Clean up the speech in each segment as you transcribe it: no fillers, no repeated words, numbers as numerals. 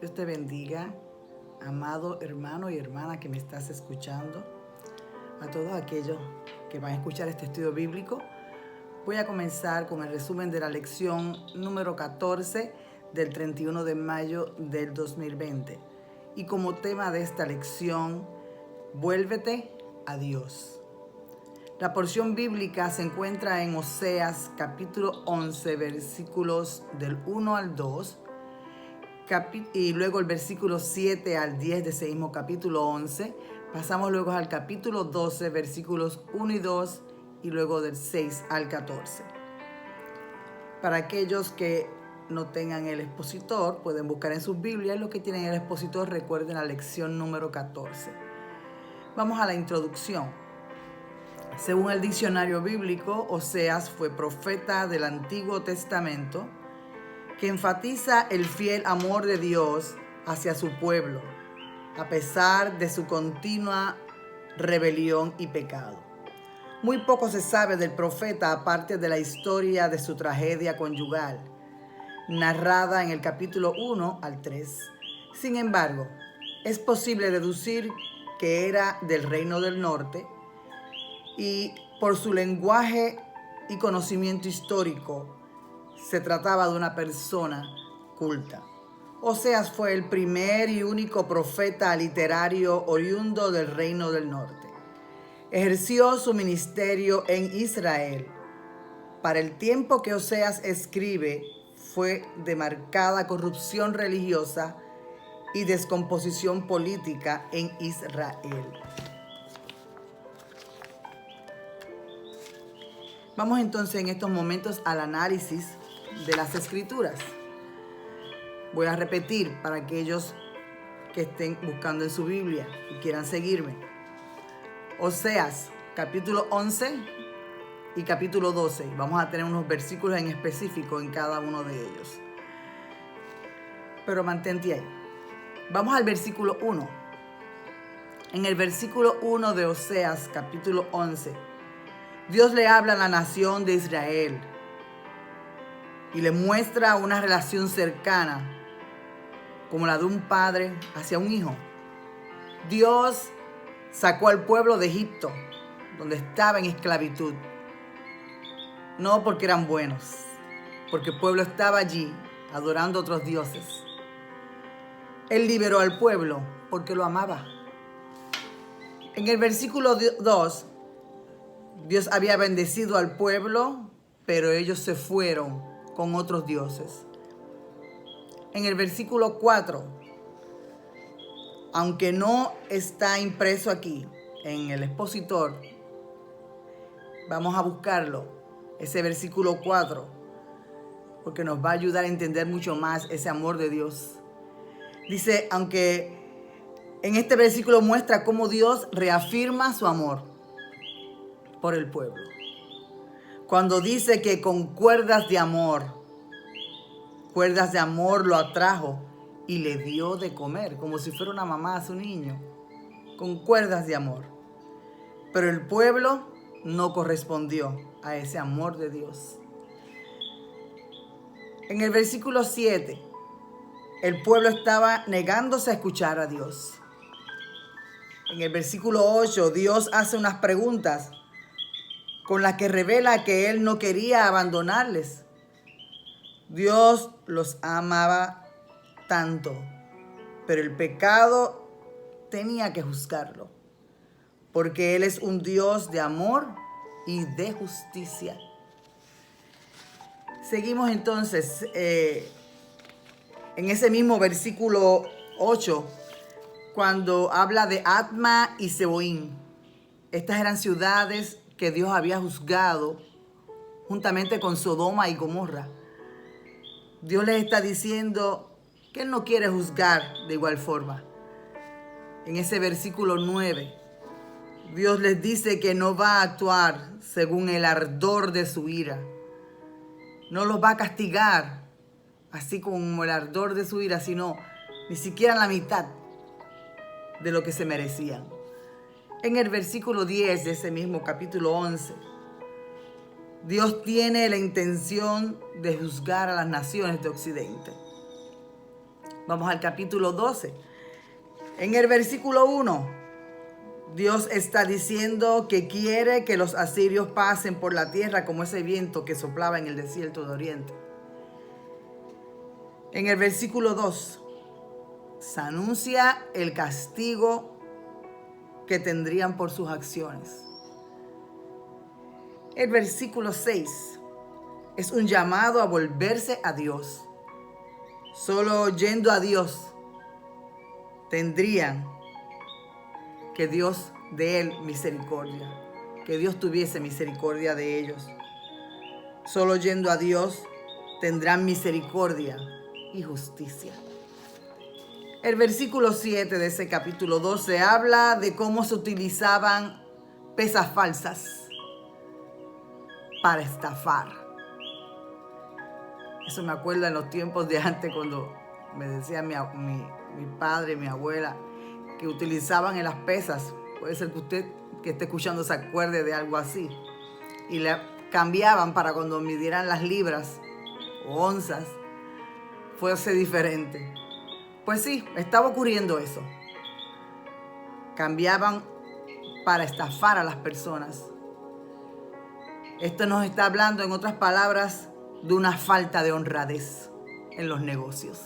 Dios te bendiga, amado hermano y hermana que me estás escuchando. A todos aquellos que van a escuchar este estudio bíblico, voy a comenzar con el resumen de la lección número 14 del 31 de mayo del 2020. Y como tema de esta lección, vuélvete a Dios. La porción bíblica se encuentra en Oseas capítulo 11, versículos del 1 al 2, y luego el versículo 7 al 10 de ese mismo capítulo 11. Pasamos luego al capítulo 12, versículos 1 y 2, y luego del 6 al 14. Para aquellos que no tengan el expositor, pueden buscar en sus Biblias. Los que tienen el expositor, recuerden la lección número 14. Vamos a la introducción. Según el diccionario bíblico, Oseas fue profeta del Antiguo Testamento que enfatiza el fiel amor de Dios hacia su pueblo, a pesar de su continua rebelión y pecado. Muy poco se sabe del profeta aparte de la historia de su tragedia conyugal, narrada en el capítulo 1 al 3. Sin embargo, es posible deducir que era del reino del norte y por su lenguaje y conocimiento histórico se trataba de una persona culta. Oseas fue el primer y único profeta literario oriundo del reino del norte. Ejerció su ministerio en Israel. Para el tiempo que Oseas escribe, fue de marcada corrupción religiosa y descomposición política en Israel. Vamos entonces en estos momentos al análisis de las Escrituras. Voy a repetir para aquellos que estén buscando en su Biblia y quieran seguirme. Oseas, capítulo 11 y capítulo 12. Vamos a tener unos versículos en específico en cada uno de ellos. Pero mantente ahí. Vamos al versículo 1. En el versículo 1 de Oseas, capítulo 11, Dios le habla a la nación de Israel y le muestra una relación cercana, como la de un padre hacia un hijo. Dios sacó al pueblo de Egipto, donde estaba en esclavitud, no porque eran buenos, porque el pueblo estaba allí adorando a otros dioses. Él liberó al pueblo porque lo amaba. En el versículo 2, Dios había bendecido al pueblo, pero ellos se fueron con otros dioses. En el versículo 4, aunque no está impreso aquí en el expositor, vamos a buscarlo, ese versículo 4, porque nos va a ayudar a entender mucho más ese amor de Dios. Dice, aunque en este versículo muestra cómo Dios reafirma su amor por el pueblo. Cuando dice que con cuerdas de amor lo atrajo y le dio de comer, como si fuera una mamá a su niño, con cuerdas de amor. Pero el pueblo no correspondió a ese amor de Dios. En el versículo 7, el pueblo estaba negándose a escuchar a Dios. En el versículo 8, Dios hace unas preguntas con las que revela que Él no quería abandonarles. Dios los amaba tanto, pero el pecado tenía que juzgarlo, porque Él es un Dios de amor y de justicia. Seguimos entonces en ese mismo versículo 8, cuando habla de Adma y Seboín. Estas eran ciudades que Dios había juzgado juntamente con Sodoma y Gomorra. Dios les está diciendo que Él no quiere juzgar de igual forma. En ese versículo 9, Dios les dice que no va a actuar según el ardor de su ira. No los va a castigar así como el ardor de su ira, sino ni siquiera la mitad de lo que se merecían. En el versículo 10 de ese mismo capítulo 11, Dios tiene la intención de juzgar a las naciones de Occidente. Vamos al capítulo 12. En el versículo 1, Dios está diciendo que quiere que los asirios pasen por la tierra como ese viento que soplaba en el desierto de Oriente. En el versículo 2, se anuncia el castigo que tendrían por sus acciones. El versículo 6 es un llamado a volverse a Dios. Solo yendo a Dios tendrían que Dios dé él misericordia, que Dios tuviese misericordia de ellos. Solo yendo a Dios tendrán misericordia y justicia. El versículo 7 de ese capítulo 12 habla de cómo se utilizaban pesas falsas para estafar. Eso me acuerda en los tiempos de antes, cuando me decía mi padre, mi abuela, que utilizaban en las pesas. Puede ser que usted que esté escuchando se acuerde de algo así. Y le cambiaban para cuando midieran las libras o onzas, fuese diferente. Pues sí, estaba ocurriendo eso. Cambiaban para estafar a las personas. Esto nos está hablando, en otras palabras, de una falta de honradez en los negocios.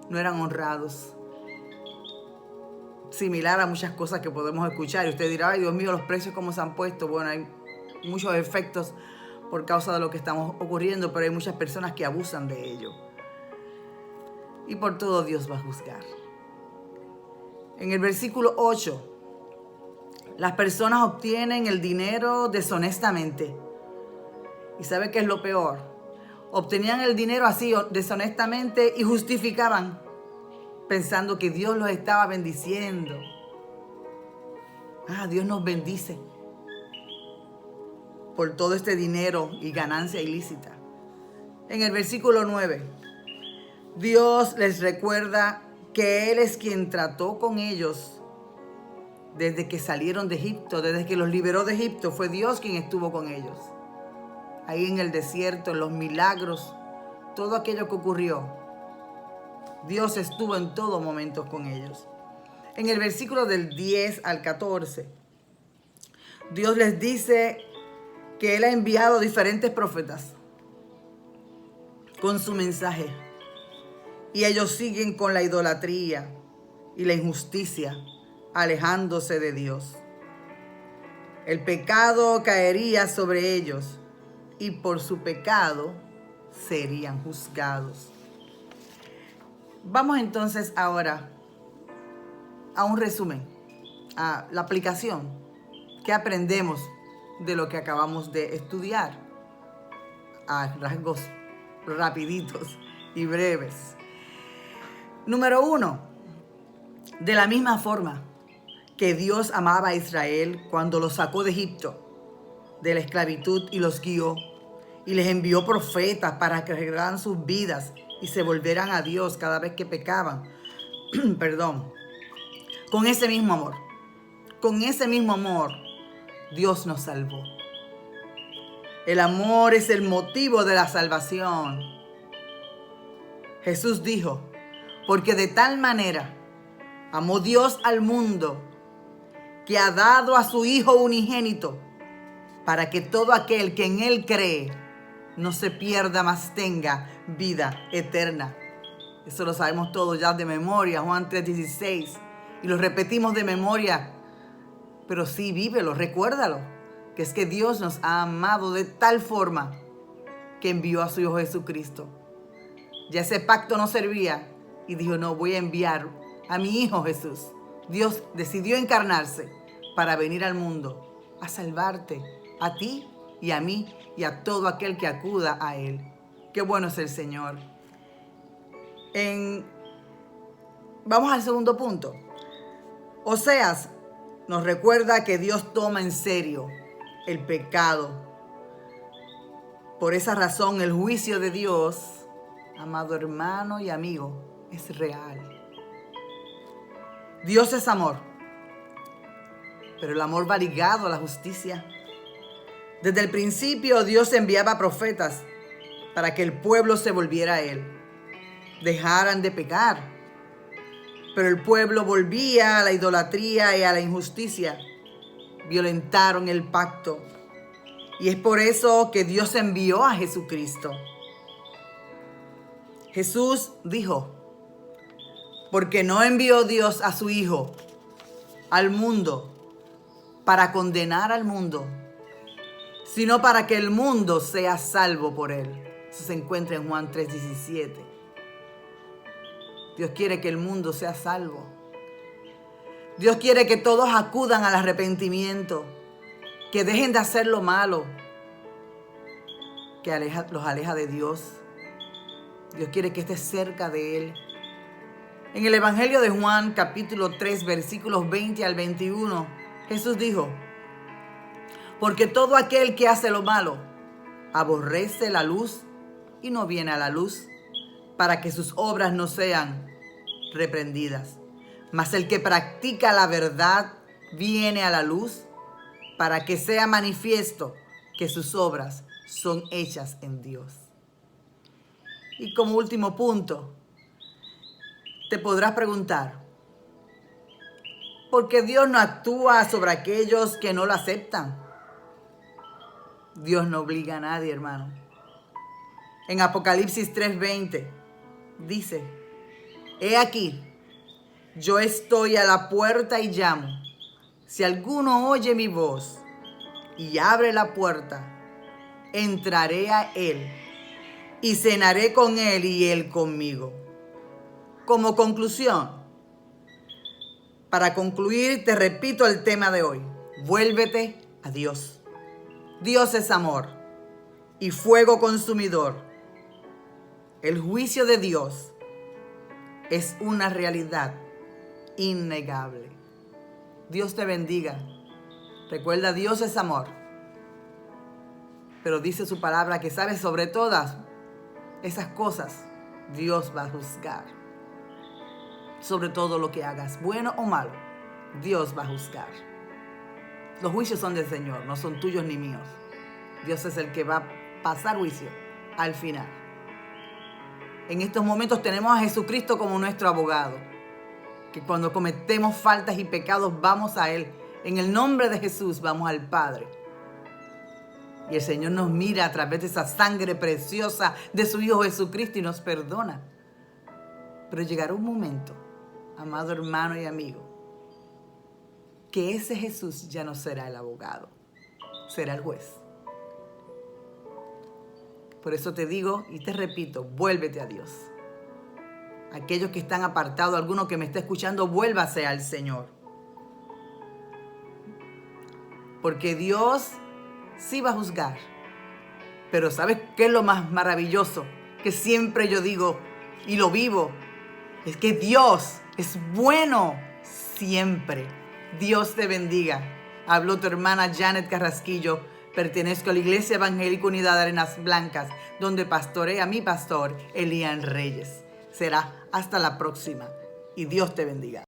No eran honrados. Similar a muchas cosas que podemos escuchar. Y usted dirá, ay Dios mío, los precios cómo se han puesto. Bueno, hay muchos efectos por causa de lo que estamos ocurriendo, pero hay muchas personas que abusan de ello. Y por todo Dios va a juzgar. En el versículo 8, las personas obtienen el dinero deshonestamente. ¿Y sabe qué es lo peor? Obtenían el dinero así deshonestamente y justificaban, pensando que Dios los estaba bendiciendo. Dios nos bendice por todo este dinero y ganancia ilícita. En el versículo 9, Dios les recuerda que Él es quien trató con ellos desde que salieron de Egipto, desde que los liberó de Egipto. Fue Dios quien estuvo con ellos. Ahí en el desierto, en los milagros, todo aquello que ocurrió, Dios estuvo en todo momento con ellos. En el versículo del 10 al 14, Dios les dice que Él ha enviado diferentes profetas con su mensaje. Y ellos siguen con la idolatría y la injusticia, alejándose de Dios. El pecado caería sobre ellos y por su pecado serían juzgados. Vamos entonces ahora a un resumen, a la aplicación que aprendemos de lo que acabamos de estudiar, a rasgos rapiditos y breves. Número 1, de la misma forma que Dios amaba a Israel cuando los sacó de Egipto, de la esclavitud, y los guió, y les envió profetas para que arreglaran sus vidas y se volvieran a Dios cada vez que pecaban. Perdón. Con ese mismo amor, Dios nos salvó. El amor es el motivo de la salvación. Jesús dijo, porque de tal manera amó Dios al mundo, que ha dado a su Hijo unigénito, para que todo aquel que en Él cree no se pierda, mas tenga vida eterna. Eso lo sabemos todos ya de memoria, Juan 3:16, y lo repetimos de memoria, pero sí, vívelo, recuérdalo, que es que Dios nos ha amado de tal forma que envió a su Hijo Jesucristo. Ya ese pacto no servía y dijo, no, voy a enviar a mi Hijo Jesús. Dios decidió encarnarse para venir al mundo a salvarte, a ti y a mí y a todo aquel que acuda a Él. Qué bueno es el Señor. Vamos al segundo punto. Oseas nos recuerda que Dios toma en serio el pecado. Por esa razón, el juicio de Dios, amado hermano y amigo, es real. Dios es amor, pero el amor va ligado a la justicia. Desde el principio Dios enviaba profetas para que el pueblo se volviera a Él. dejaran de pecar. Pero el pueblo volvía a la idolatría y a la injusticia. Violentaron el pacto. Y es por eso que Dios envió a Jesucristo. Jesús dijo, porque no envió Dios a su Hijo al mundo para condenar al mundo, sino para que el mundo sea salvo por él. Eso se encuentra en Juan 3:17. Dios quiere que el mundo sea salvo. Dios quiere que todos acudan al arrepentimiento, que dejen de hacer lo malo, que los aleja de Dios. Dios quiere que estés cerca de Él. En el Evangelio de Juan, capítulo 3, versículos 20 al 21, Jesús dijo, porque todo aquel que hace lo malo aborrece la luz y no viene a la luz para que sus obras no sean reprendidas. Mas el que practica la verdad viene a la luz para que sea manifiesto que sus obras son hechas en Dios. Y como último punto, te podrás preguntar, ¿por qué Dios no actúa sobre aquellos que no lo aceptan? Dios no obliga a nadie, hermano. En Apocalipsis 3:20 dice, he aquí, yo estoy a la puerta y llamo. Si alguno oye mi voz y abre la puerta, entraré a él y cenaré con él y él conmigo. Como conclusión, para concluir, te repito el tema de hoy. Vuélvete a Dios. Dios es amor y fuego consumidor. El juicio de Dios es una realidad innegable. Dios te bendiga. Recuerda, Dios es amor. Pero dice su palabra que sabe sobre todas esas cosas, Dios va a juzgar. Sobre todo lo que hagas, bueno o malo, Dios va a juzgar. Los juicios son del Señor, no son tuyos ni míos. Dios es el que va a pasar juicio al final. En estos momentos tenemos a Jesucristo como nuestro abogado, que cuando cometemos faltas y pecados vamos a Él. En el nombre de Jesús vamos al Padre. Y el Señor nos mira a través de esa sangre preciosa de su Hijo Jesucristo y nos perdona. Pero llegará un momento, amado hermano y amigo, que ese Jesús ya no será el abogado, será el juez. Por eso te digo y te repito, vuélvete a Dios. Aquellos que están apartados, alguno que me está escuchando, vuélvase al Señor. Porque Dios sí va a juzgar. Pero ¿sabes qué es lo más maravilloso? Que siempre yo digo y lo vivo. Es que Dios es bueno siempre. Dios te bendiga. Habló tu hermana Janet Carrasquillo. Pertenezco a la Iglesia Evangélica Unidad de Arenas Blancas, donde pastorea mi pastor Elian Reyes. Será hasta la próxima y Dios te bendiga.